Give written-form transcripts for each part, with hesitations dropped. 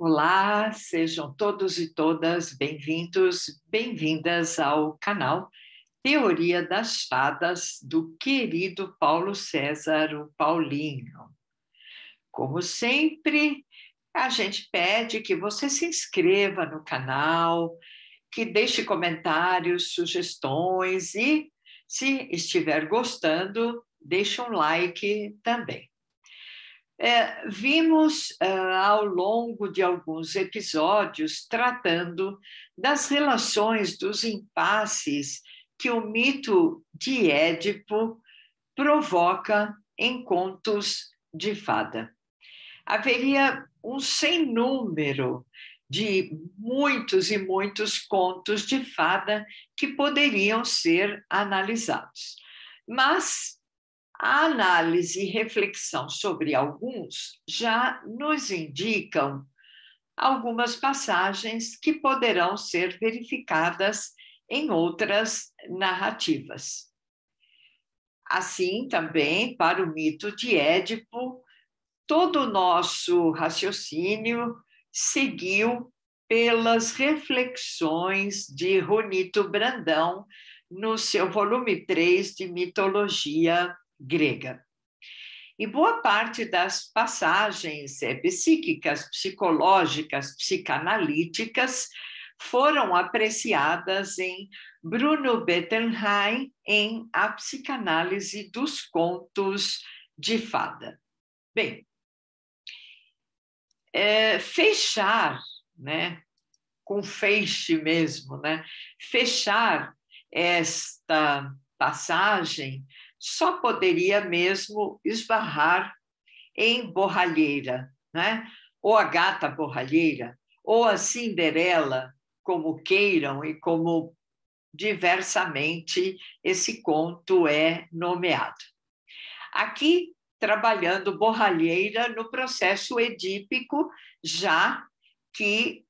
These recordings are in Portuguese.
Olá, sejam todos e todas bem-vindos, bem-vindas ao canal Teoria das Fadas do querido Paulo César, o Paulinho. Como sempre, a gente pede que você se inscreva no canal, que deixe comentários, sugestões e, se estiver gostando, deixe um like também. Vimos ao longo de alguns episódios tratando das relações dos impasses que o mito de Édipo provoca em contos de fada. Haveria um sem número de muitos e muitos contos de fada que poderiam ser analisados. Mas a análise e reflexão sobre alguns já nos indicam algumas passagens que poderão ser verificadas em outras narrativas. Assim, também, para o mito de Édipo, todo o nosso raciocínio seguiu pelas reflexões de Runito Brandão no seu volume 3 de Mitologia Grega. E boa parte das passagens psíquicas, psicológicas, psicanalíticas foram apreciadas em Bruno Bettelheim em A Psicanálise dos Contos de Fada. Bem, fechar, né, com feixe mesmo, né, fechar esta passagem só poderia mesmo esbarrar em Borralheira, né? Ou a Gata Borralheira, ou a Cinderela, como queiram e como diversamente esse conto é nomeado. Aqui, trabalhando Borralheira no processo edípico, já que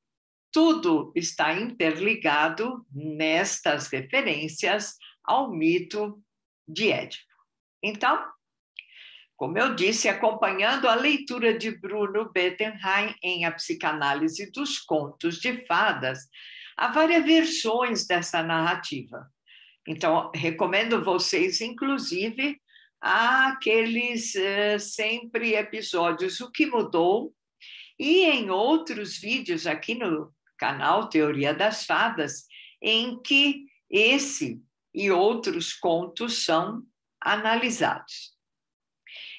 tudo está interligado nestas referências ao mito de Édipo. Então, como eu disse, acompanhando a leitura de Bruno Bettelheim em A Psicanálise dos Contos de Fadas, há várias versões dessa narrativa. Então, recomendo vocês, inclusive, aqueles sempre episódios O que Mudou, e em outros vídeos aqui no canal Teoria das Fadas, em que esse e outros contos são analisados.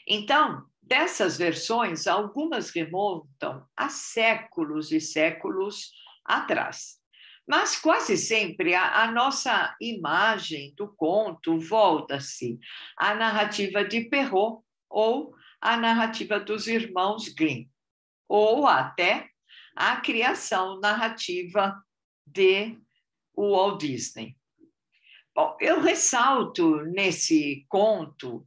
Então, dessas versões, algumas remontam a séculos e séculos atrás. Mas quase sempre a nossa imagem do conto volta-se à narrativa de Perrault ou à narrativa dos irmãos Grimm, ou até à criação narrativa de Walt Disney. Bom, eu ressalto nesse conto,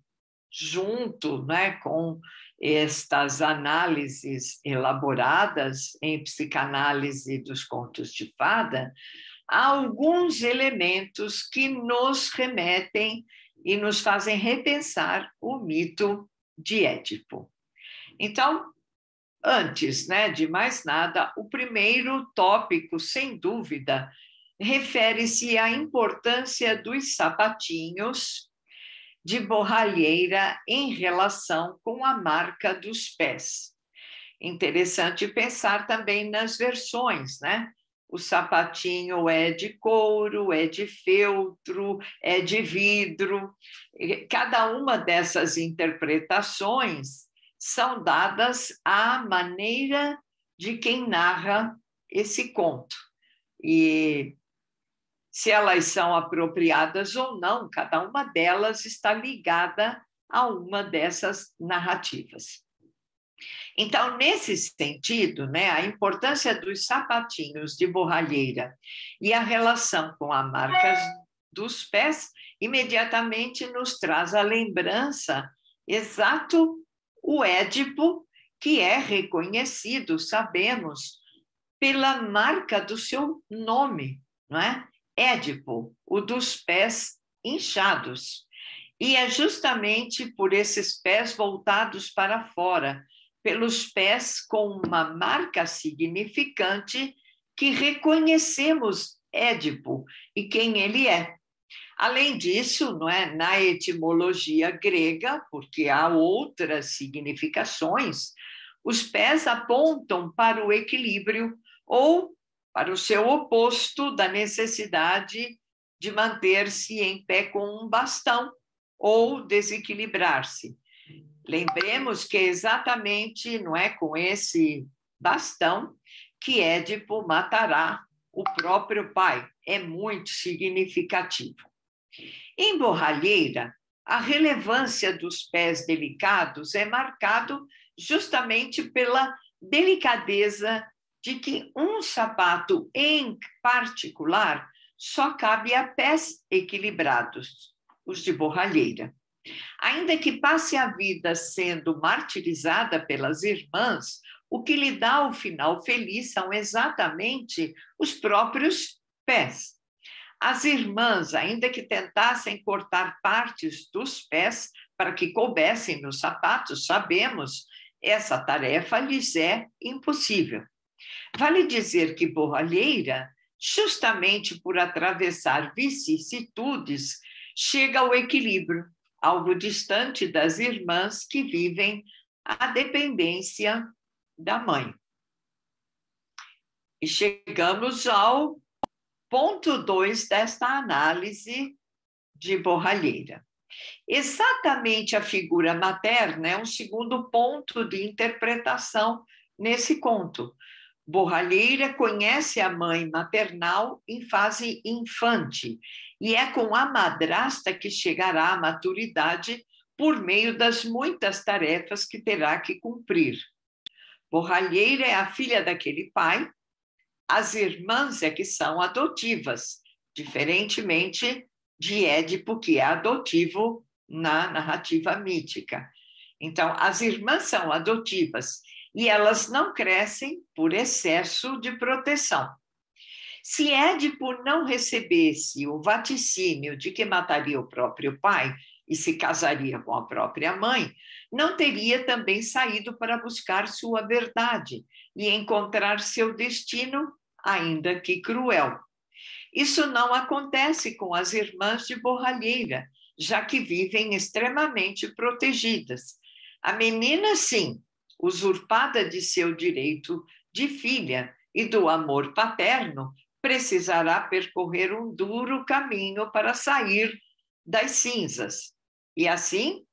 junto, né, com estas análises elaboradas em psicanálise dos contos de fada, há alguns elementos que nos remetem e nos fazem repensar o mito de Édipo. Então, antes, né, de mais nada, o primeiro tópico, sem dúvida, refere-se à importância dos sapatinhos de borralheira em relação com a marca dos pés. Interessante pensar também nas versões, né? O sapatinho é de couro, é de feltro, é de vidro. Cada uma dessas interpretações são dadas à maneira de quem narra esse conto. E se elas são apropriadas ou não, cada uma delas está ligada a uma dessas narrativas. Então, nesse sentido, né, a importância dos sapatinhos de borralheira e a relação com a marca dos pés imediatamente nos traz a lembrança exato o Édipo, que é reconhecido, sabemos, pela marca do seu nome, não é? Édipo, o dos pés inchados. E é justamente por esses pés voltados para fora, pelos pés com uma marca significante que reconhecemos Édipo e quem ele é. Além disso, não é, na etimologia grega, porque há outras significações, os pés apontam para o equilíbrio ou para o seu oposto da necessidade de manter-se em pé com um bastão ou desequilibrar-se. Lembremos que é exatamente, não é, com esse bastão que Édipo matará o próprio pai. É muito significativo. Em Borralheira, a relevância dos pés delicados é marcado justamente pela delicadeza de que um sapato em particular só cabe a pés equilibrados, os de Borralheira. Ainda que passe a vida sendo martirizada pelas irmãs, o que lhe dá o final feliz são exatamente os próprios pés. As irmãs, ainda que tentassem cortar partes dos pés para que coubessem nos sapatos, sabemos, essa tarefa lhes é impossível. Vale dizer que Borralheira, justamente por atravessar vicissitudes, chega ao equilíbrio, algo distante das irmãs que vivem a dependência da mãe. E chegamos ao ponto 2 desta análise de Borralheira. Exatamente a figura materna é um segundo ponto de interpretação nesse conto. Borralheira conhece a mãe maternal em fase infante e é com a madrasta que chegará à maturidade por meio das muitas tarefas que terá que cumprir. Borralheira é a filha daquele pai, as irmãs é que são adotivas, diferentemente de Édipo, que é adotivo na narrativa mítica. Então, as irmãs são adotivas e elas não crescem por excesso de proteção. Se Édipo não recebesse o vaticínio de que mataria o próprio pai e se casaria com a própria mãe, não teria também saído para buscar sua verdade e encontrar seu destino, ainda que cruel. Isso não acontece com as irmãs de Borralheira, já que vivem extremamente protegidas. A menina, sim, usurpada de seu direito de filha e do amor paterno, precisará percorrer um duro caminho para sair das cinzas. E assim,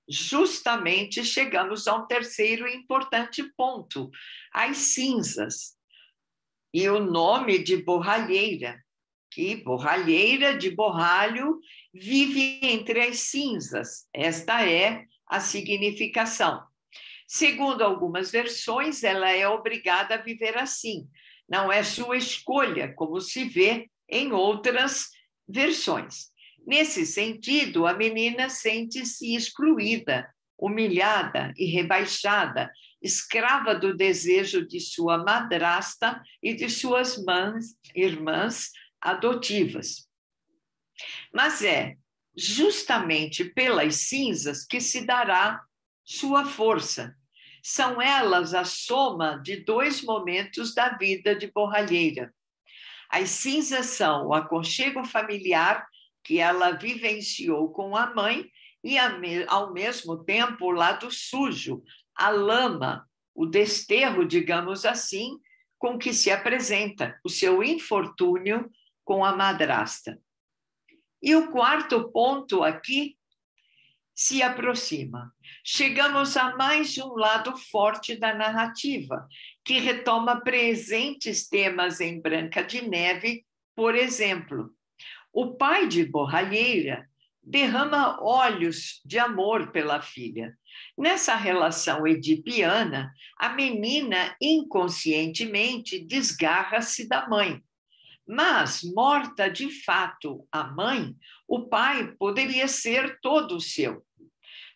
justamente chegamos a um terceiro e importante ponto, as cinzas. E o nome de Borralheira, que borralheira de borralho vive entre as cinzas. Esta é a significação. Segundo algumas versões, ela é obrigada a viver assim. Não é sua escolha, como se vê em outras versões. Nesse sentido, a menina sente-se excluída, humilhada e rebaixada, escrava do desejo de sua madrasta e de suas irmãs adotivas. Mas é justamente pelas cinzas que se dará sua força. São elas a soma de dois momentos da vida de Borralheira. As cinzas são o aconchego familiar que ela vivenciou com a mãe e, ao mesmo tempo, o lado sujo, a lama, o desterro, digamos assim, com que se apresenta o seu infortúnio com a madrasta. E o quarto ponto aqui se aproxima. Chegamos a mais um lado forte da narrativa, que retoma presentes temas em Branca de Neve, por exemplo. O pai de Borralheira derrama olhos de amor pela filha. Nessa relação edipiana, a menina inconscientemente desgarra-se da mãe. Mas, morta de fato a mãe, o pai poderia ser todo seu.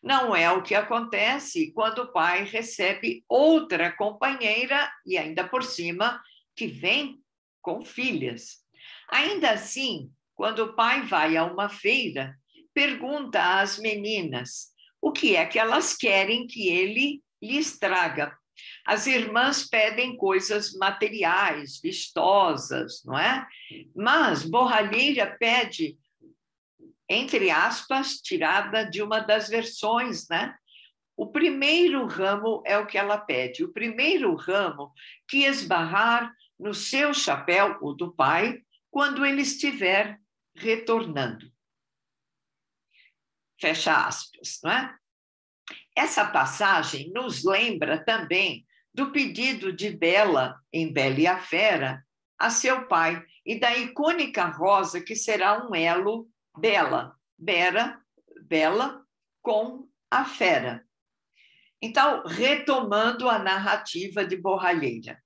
Não é o que acontece quando o pai recebe outra companheira e, ainda por cima, que vem com filhas. Ainda assim, quando o pai vai a uma feira, pergunta às meninas o que é que elas querem que ele lhes traga. As irmãs pedem coisas materiais, vistosas, não é? Mas borralheira pede, entre aspas, tirada de uma das versões, né? O primeiro ramo é o que ela pede. O primeiro ramo que esbarrar no seu chapéu, o do pai, quando ele estiver retornando. Fecha aspas, não é? Essa passagem nos lembra também do pedido de Bela, em Bela e a Fera, a seu pai, e da icônica rosa que será um elo dela, Bela com a fera. Então, retomando a narrativa de Borralheira.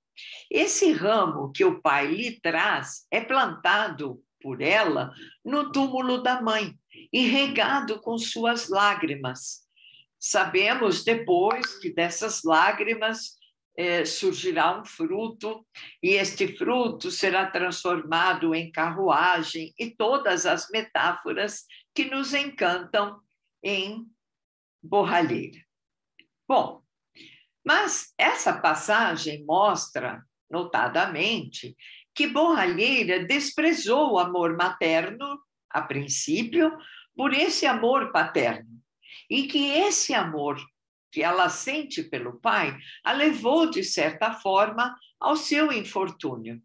Esse ramo que o pai lhe traz é plantado por ela no túmulo da mãe e regado com suas lágrimas. Sabemos depois que dessas lágrimas surgirá um fruto, e este fruto será transformado em carruagem, e todas as metáforas que nos encantam em Borralheira. Bom, mas essa passagem mostra, notadamente, que Borralheira desprezou o amor materno, a princípio, por esse amor paterno, e que esse amor que ela sente pelo pai a levou, de certa forma, ao seu infortúnio.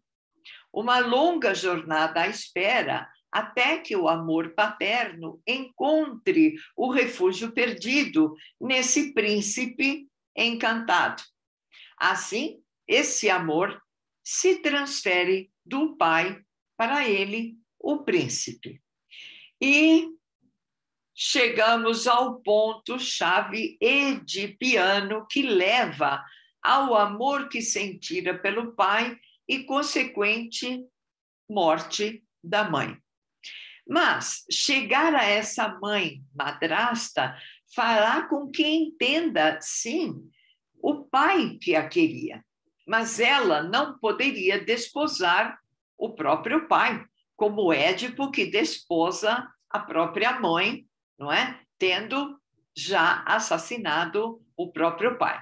Uma longa jornada à espera até que o amor paterno encontre o refúgio perdido nesse príncipe encantado. Assim, esse amor se transfere do pai para ele, o príncipe. E chegamos ao ponto-chave edipiano que leva ao amor que sentira pelo pai e consequente morte da mãe. Mas chegar a essa mãe madrasta fará com que entenda, sim, o pai que a queria, mas ela não poderia desposar o próprio pai, como Édipo que desposa a própria mãe, não é? Tendo já assassinado o próprio pai.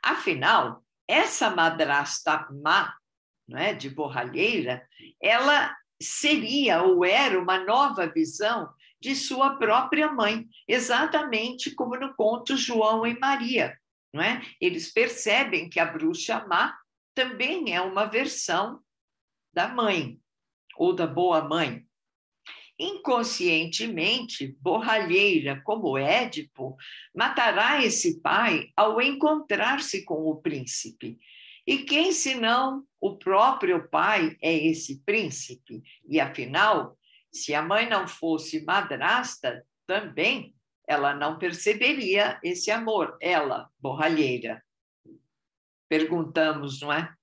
Afinal, essa madrasta má, não é, de Borralheira, ela seria ou era uma nova visão de sua própria mãe, exatamente como no conto João e Maria, não é? Eles percebem que a bruxa má também é uma versão da mãe, ou da boa mãe. Inconscientemente, Borralheira, como Édipo, matará esse pai ao encontrar-se com o príncipe. E quem, senão o próprio pai, é esse príncipe? E, afinal, se a mãe não fosse madrasta, também ela não perceberia esse amor, ela, Borralheira. Perguntamos, não é?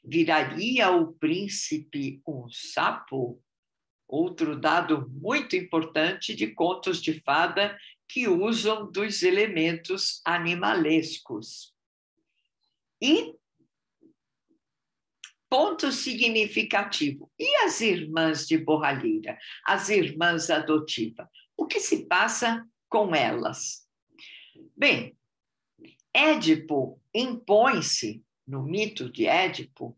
Viraria o príncipe um sapo? Outro dado muito importante de contos de fada que usam dos elementos animalescos. E ponto significativo. E as irmãs de Borralheira, as irmãs adotivas? O que se passa com elas? Bem, Édipo impõe-se, no mito de Édipo,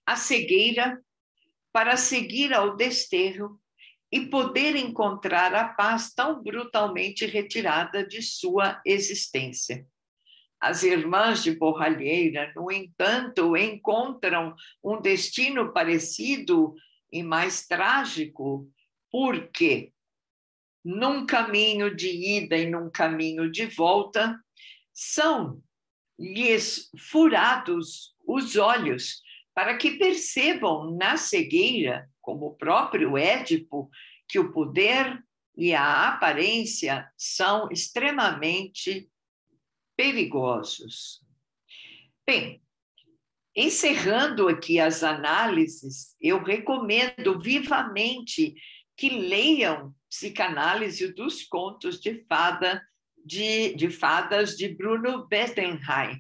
a cegueira para seguir ao desterro e poder encontrar a paz tão brutalmente retirada de sua existência. As irmãs de Borralheira, no entanto, encontram um destino parecido e mais trágico, porque num caminho de ida e num caminho de volta, são-lhes furados os olhos para que percebam na cegueira, como o próprio Édipo, que o poder e a aparência são extremamente perigosos. Bem, encerrando aqui as análises, eu recomendo vivamente que leiam Psicanálise dos Contos de Fadas de Bruno Bettelheim,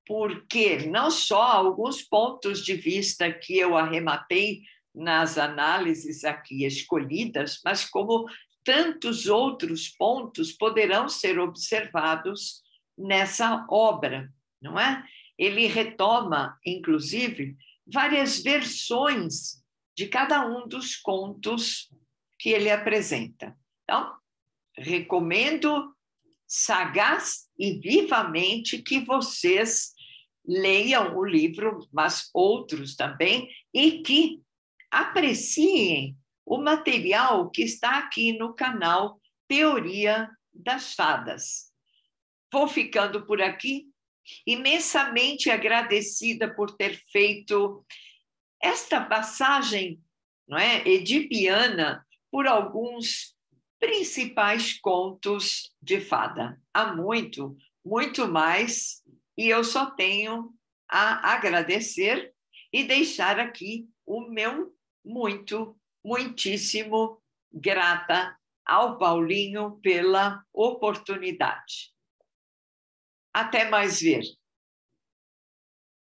porque não só alguns pontos de vista que eu arrematei nas análises aqui escolhidas, mas como tantos outros pontos poderão ser observados nessa obra. não é? Ele retoma, inclusive, várias versões de cada um dos contos que ele apresenta. Então, recomendo sagaz e vivamente que vocês leiam o livro, mas outros também, e que apreciem o material que está aqui no canal Teoria das Fadas. Vou ficando por aqui, imensamente agradecida por ter feito esta passagem, não é, edipiana por alguns principais contos de fada. Há muito, muito mais, e eu só tenho a agradecer e deixar aqui o meu muitíssimo grata ao Paulinho pela oportunidade. Até mais ver.